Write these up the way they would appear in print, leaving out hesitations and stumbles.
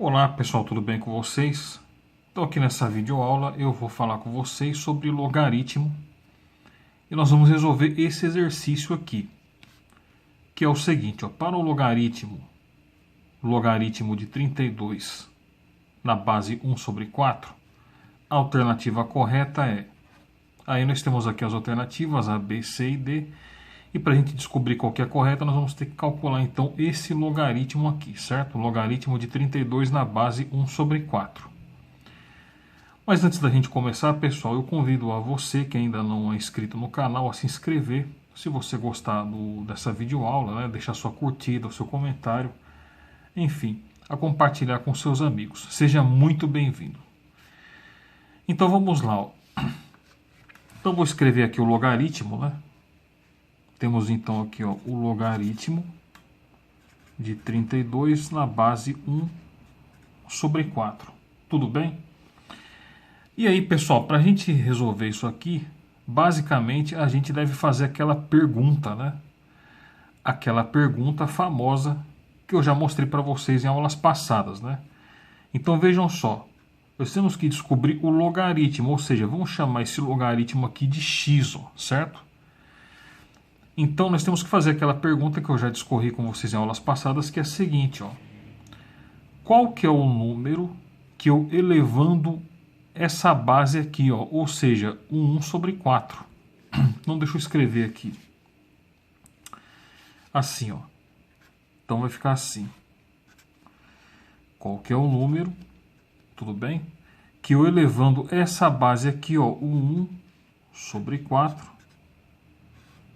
Olá pessoal, tudo bem com vocês? Então aqui nessa videoaula eu vou falar com vocês sobre logaritmo e nós vamos resolver esse exercício aqui, que é o seguinte, para o logaritmo de 32 na base 1 sobre 4, a alternativa correta é, aí nós temos aqui as alternativas A, B, C e D, e para a gente descobrir qual que é a correta, nós vamos ter que calcular então esse logaritmo aqui, certo? O logaritmo de 32 na base 1 sobre 4. Mas antes da gente começar, pessoal, eu convido a você que ainda não é inscrito no canal a se inscrever. Se você gostar dessa videoaula, né, deixar sua curtida, o seu comentário, enfim, a compartilhar com seus amigos. Seja muito bem-vindo. Então vamos lá. Então vou escrever aqui o logaritmo, né? Temos então aqui o logaritmo de 32 na base 1 sobre 4. Tudo bem? E aí, pessoal, para a gente resolver isso aqui, basicamente a gente deve fazer aquela pergunta, né? Aquela pergunta famosa que eu já mostrei para vocês em aulas passadas, né? Então vejam só, nós temos que descobrir o logaritmo, ou seja, vamos chamar esse logaritmo aqui de x, certo? Então nós temos que fazer aquela pergunta que eu já discorri com vocês em aulas passadas, que é a seguinte, qual que é o número que eu elevando essa base aqui, ou seja, o 1 sobre 4. Então deixa eu escrever aqui. Assim, Então vai ficar assim. Qual que é o número, tudo bem? Que eu elevando essa base aqui, o 1 sobre 4,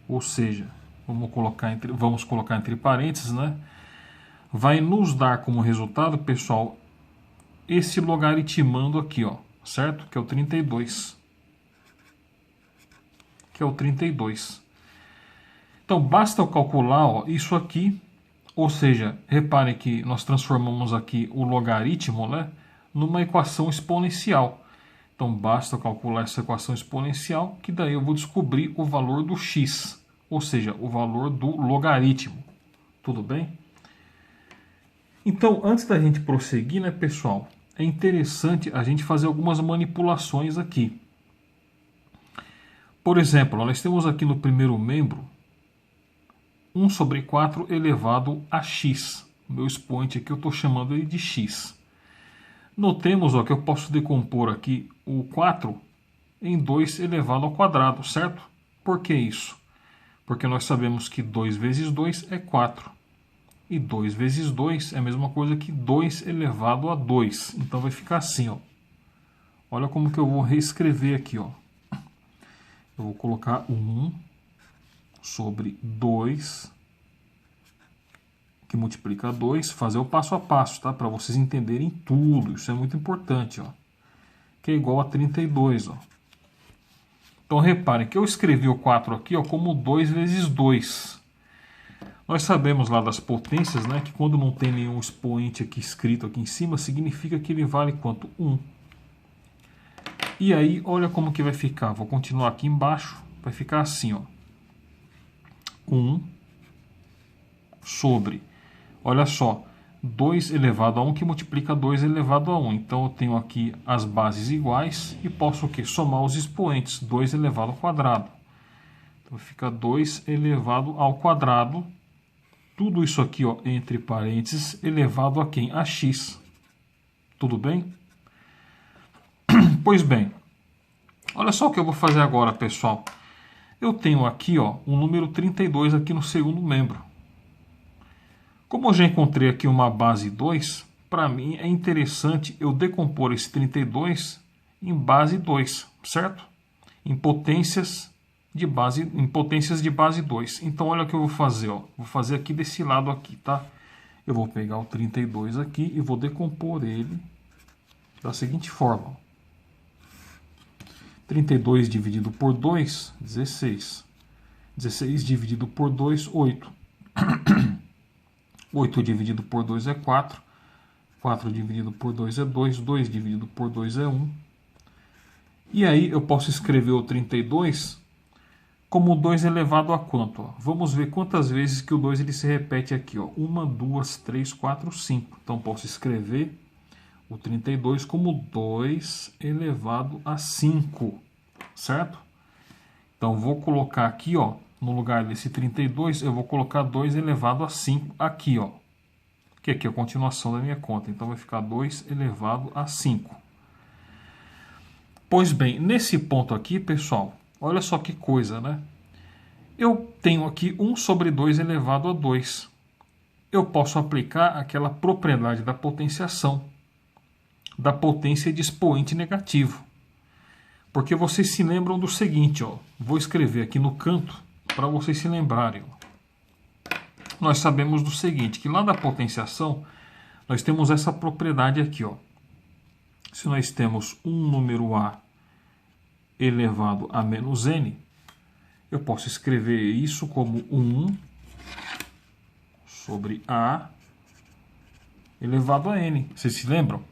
ou seja, vamos colocar entre parênteses, né? Vai nos dar como resultado, pessoal, esse logaritmando aqui, certo? Que é o 32. Então, basta eu calcular isso aqui, ou seja, reparem que nós transformamos aqui o logaritmo, né, numa equação exponencial. Então, basta eu calcular essa equação exponencial, que daí eu vou descobrir o valor do x, ou seja, o valor do logaritmo. Tudo bem? Então, antes da gente prosseguir, né, pessoal, é interessante a gente fazer algumas manipulações aqui. Por exemplo, nós temos aqui no primeiro membro 1 sobre 4 elevado a x. O meu expoente aqui eu estou chamando ele de x. Notemos que eu posso decompor aqui o 4 em 2 elevado ao quadrado, certo? Por que isso? Porque nós sabemos que 2 vezes 2 é 4. E 2 vezes 2 é a mesma coisa que 2 elevado a 2. Então vai ficar assim, Olha como que eu vou reescrever aqui, Eu vou colocar 1 sobre 2, que multiplica 2, fazer o passo a passo, tá? Para vocês entenderem tudo, isso é muito importante, Que é igual a 32, Então reparem que eu escrevi o 4 aqui, como 2 vezes 2. Nós sabemos lá das potências, né, que quando não tem nenhum expoente aqui escrito aqui em cima, significa que ele vale quanto? 1. E aí, olha como que vai ficar. Vou continuar aqui embaixo. Vai ficar assim, 1 sobre, olha só, 2 elevado a 1 que multiplica 2 elevado a 1. Então eu tenho aqui as bases iguais e posso o quê? Somar os expoentes. 2 elevado ao quadrado. Então fica 2 elevado ao quadrado. Tudo isso aqui, entre parênteses, elevado a quem? A x. Tudo bem? Pois bem, olha só o que eu vou fazer agora, pessoal. Eu tenho aqui, o número 32 aqui no segundo membro. Como eu já encontrei aqui uma base 2, para mim é interessante eu decompor esse 32 em base 2, certo? Em potências de base 2. Então olha o que eu vou fazer, Vou fazer aqui desse lado aqui, tá? Eu vou pegar o 32 aqui e vou decompor ele da seguinte forma. 32 dividido por 2, 16. 16 dividido por 2, 8. 8 dividido por 2 é 4. 4 dividido por 2 é 2. 2 dividido por 2 é 1. E aí eu posso escrever o 32 como 2 elevado a quanto? Vamos ver quantas vezes que o 2 ele se repete aqui. 1, 2, 3, 4, 5. Então posso escrever o 32 como 2 elevado a 5, certo? Então, vou colocar aqui, ó, no lugar desse 32, eu vou colocar 2 elevado a 5 aqui, ó. Que aqui é a continuação da minha conta. Então, vai ficar 2 elevado a 5. Pois bem, nesse ponto aqui, pessoal, olha só que coisa, né? Eu tenho aqui 1 sobre 2 elevado a 2. Eu posso aplicar aquela propriedade da potenciação, da potência de expoente negativo. Porque vocês se lembram do seguinte, ó. Vou escrever aqui no canto para vocês se lembrarem. Nós sabemos do seguinte, que lá da potenciação, nós temos essa propriedade aqui, ó. Se nós temos um número A elevado a menos n, eu posso escrever isso como 1 sobre A elevado a n. Vocês se lembram?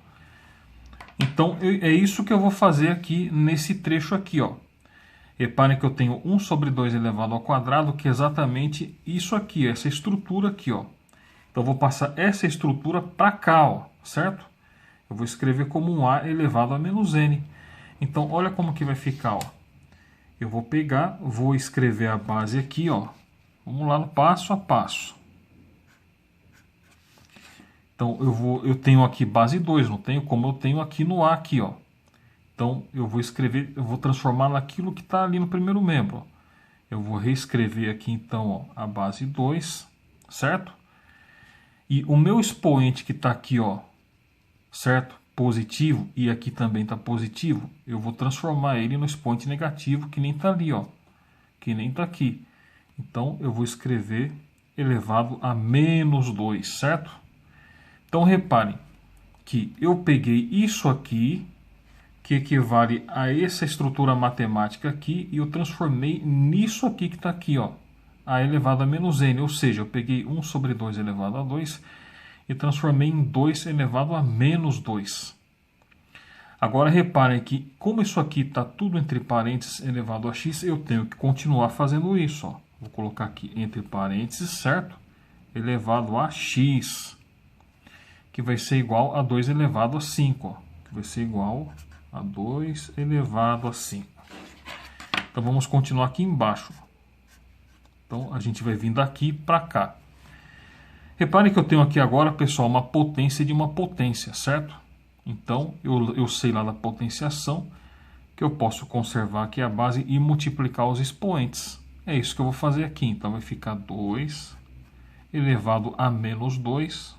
Então, é isso que eu vou fazer aqui nesse trecho aqui, ó. Reparem que eu tenho 1 sobre 2 elevado ao quadrado, que é exatamente isso aqui, essa estrutura aqui, ó. Então, eu vou passar essa estrutura para cá, ó, certo? Eu vou escrever como um A elevado a menos n. Então, olha como que vai ficar, ó. Eu vou pegar, vou escrever a base aqui, ó. Vamos lá no passo a passo. Então, eu tenho aqui base 2, não tenho? Como eu tenho aqui no A, aqui, ó. Então, eu vou escrever, eu vou transformar naquilo que está ali no primeiro membro, ó. Eu vou reescrever aqui, então, ó, a base 2, certo? E o meu expoente que está aqui, ó, certo? Positivo, e aqui também está positivo, eu vou transformar ele no expoente negativo, que nem está ali, ó. Que nem está aqui. Então, eu vou escrever elevado a menos 2, certo? Então, reparem que eu peguei isso aqui, que equivale a essa estrutura matemática aqui, e eu transformei nisso aqui que está aqui, ó, a elevado a menos n. Ou seja, eu peguei 1 sobre 2 elevado a 2 e transformei em 2 elevado a menos 2. Agora, reparem que, como isso aqui está tudo entre parênteses elevado a x, eu tenho que continuar fazendo isso, ó. Vou colocar aqui entre parênteses, certo? Elevado a x, que vai ser igual a 2 elevado a 5, ó, que vai ser igual a 2 elevado a 5. Então, vamos continuar aqui embaixo. Então, a gente vai vir daqui para cá. Reparem que eu tenho aqui agora, pessoal, uma potência de uma potência, certo? Então, eu sei lá da potenciação que eu posso conservar aqui a base e multiplicar os expoentes. É isso que eu vou fazer aqui. Então, vai ficar 2 elevado a menos 2,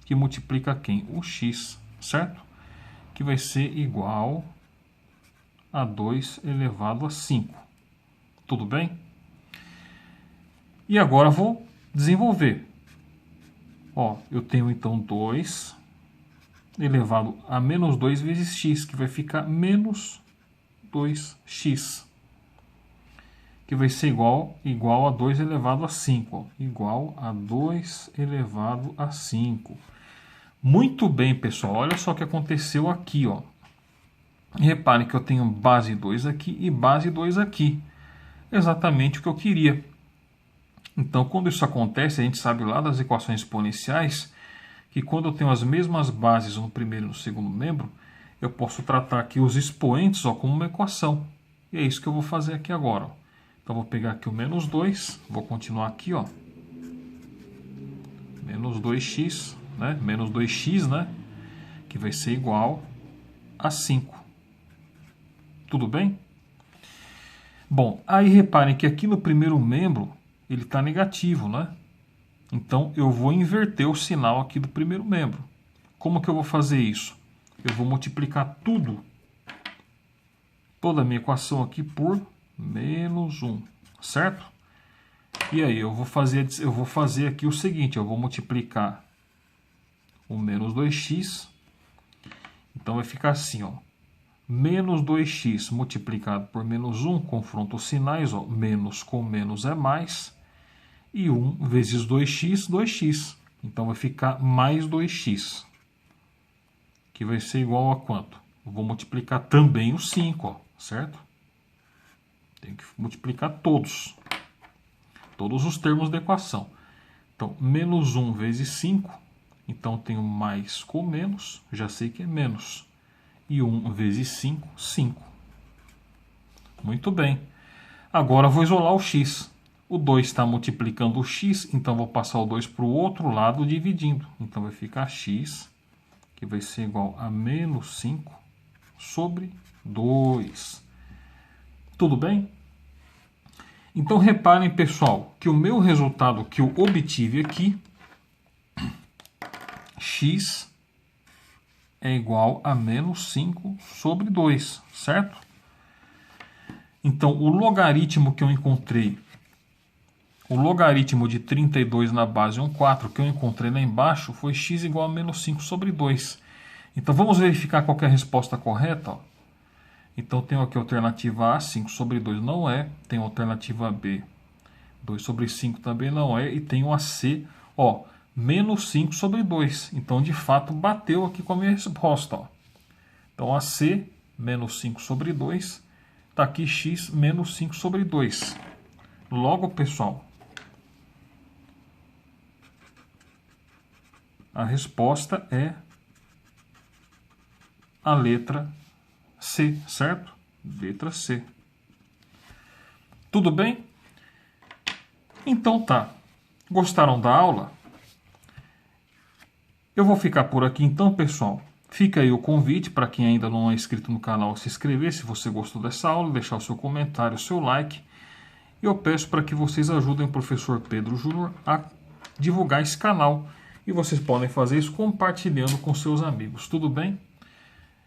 que multiplica quem? O x, certo? Que vai ser igual a 2 elevado a 5. Tudo bem? E agora vou desenvolver. Ó, eu tenho então 2 elevado a menos 2 vezes x, que vai ficar menos 2x. Que vai ser igual a 2 elevado a 5. Ó, igual a 2 elevado a 5. Muito bem, pessoal. Olha só o que aconteceu aqui, ó. Reparem que eu tenho base 2 aqui e base 2 aqui. Exatamente o que eu queria. Então, quando isso acontece, a gente sabe lá das equações exponenciais que quando eu tenho as mesmas bases no primeiro e no segundo membro, eu posso tratar aqui os expoentes, ó, como uma equação. E é isso que eu vou fazer aqui agora, ó. Então, vou pegar aqui o menos 2, vou continuar aqui, ó. Menos 2x, né? Menos 2x, né? Que vai ser igual a 5. Tudo bem? Bom, aí reparem que aqui no primeiro membro ele está negativo, né? Então eu vou inverter o sinal aqui do primeiro membro. Como que eu vou fazer isso? Eu vou multiplicar toda a minha equação aqui por menos 1, certo? E aí eu vou fazer aqui o seguinte, eu vou multiplicar o menos 2x, então vai ficar assim, ó. Menos 2x multiplicado por menos 1, confronto os sinais, ó, menos com menos é mais, e 1 vezes 2x, 2x. Então vai ficar mais 2x, que vai ser igual a quanto? Eu vou multiplicar também o 5, ó, certo? Tem que multiplicar todos os termos da equação. Então, menos 1 vezes 5, Então, tenho mais com menos, já sei que é menos. E 1 vezes 5, 5. Muito bem. Agora, vou isolar o x. O 2 está multiplicando o x, então vou passar o 2 para o outro lado dividindo. Então, vai ficar x, que vai ser igual a menos 5 sobre 2. Tudo bem? Então, reparem, pessoal, que o meu resultado que eu obtive aqui, x é igual a menos 5 sobre 2, certo? Então, o logaritmo que eu encontrei, o logaritmo de 32 na base 1/4 que eu encontrei lá embaixo foi x igual a menos 5 sobre 2. Então, vamos verificar qual é a resposta correta. Ó. Então, tenho aqui a alternativa A, 5 sobre 2 não é. Tenho a alternativa B, 2 sobre 5 também não é. E tenho a C, ó, menos 5 sobre 2. Então, de fato, bateu aqui com a minha resposta. Ó. Então, a C, menos 5 sobre 2. Está aqui x menos 5 sobre 2. Logo, pessoal, a resposta é a letra C, certo? Letra C. Tudo bem? Então tá. Gostaram da aula? Eu vou ficar por aqui então, pessoal. Fica aí o convite para quem ainda não é inscrito no canal se inscrever, se você gostou dessa aula, deixar o seu comentário, o seu like. E eu peço para que vocês ajudem o professor Pedro Júnior a divulgar esse canal. E vocês podem fazer isso compartilhando com seus amigos. Tudo bem?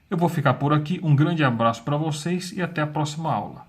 Eu vou ficar por aqui. Um grande abraço para vocês e até a próxima aula.